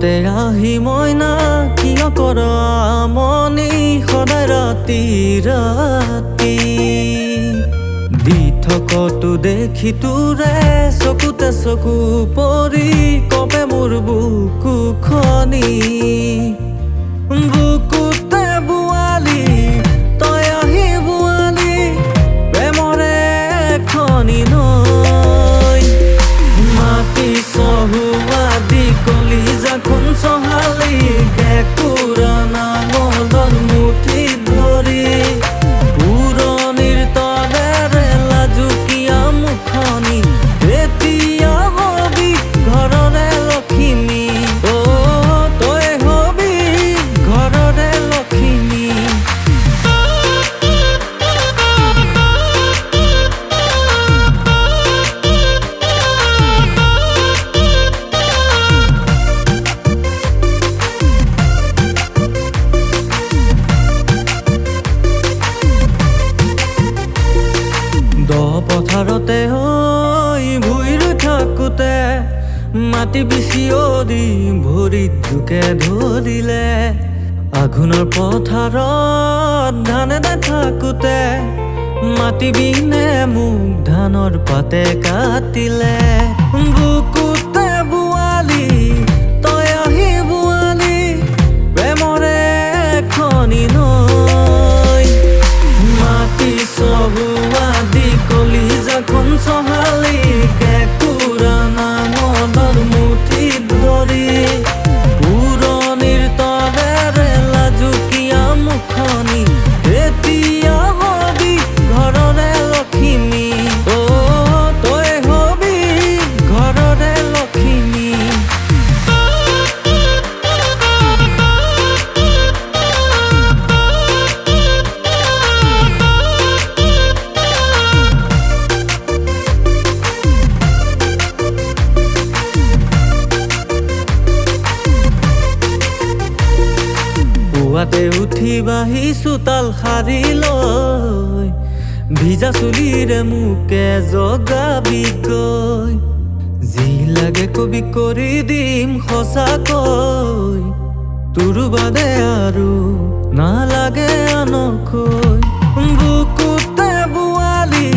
ঘৰতে আহি মইনা কিয় কৰ আমনি সদায় ৰাতি ৰাতি দি থকতো দেখি তোৰে চকুতে চকু পৰি কপে মোৰ বুকু খনি বুকুতে বোৱালি তই আহি বোৱালি প্ৰেমৰে খনি নৈ মাটি চহুৱা দি কলি যাখন চহালি কেঁকুৰা নাঙলৰ মুঠি ধৰি উৰণিৰ তলেৰে লাজুকীয়া মুখনি এতিয়া হবি ঘৰৰে লখিমী তই হবি ঘৰৰে লখিমী পথাৰতে হৈ ভুই ৰুই থাকোতে মাটি বিচিয়ৰি ভৰিত জোকে ধৰিলে আঘোণৰ পথাৰত ধানে থাকোতে মাটি বিনে মোক ধানৰ পাতে কাটিলে বুকুতে বোৱালি তই আহি বোৱালি প্ৰেমৰে খনি নৈ মাটি চহুৱা দি কলি যাখন চহালি কেঁকুৰা নাঙলৰ মুঠি ধৰি উৰণিৰ তলেৰে লাজুকীয়া মুখনি এতিয়া হবি ঘৰৰে লখিমী তই হবি ঘৰৰে লখিমী পুৱাতে উঠি বাহি চোতাল সাৰি লৈ ভিজা চুলিৰে মোকে জগাবি গৈ যি লাগে কবি কৰি দিম সঁচাকৈ তোৰ বাদে আৰু নালাগে আনকৈ বুকুতে বোৱালি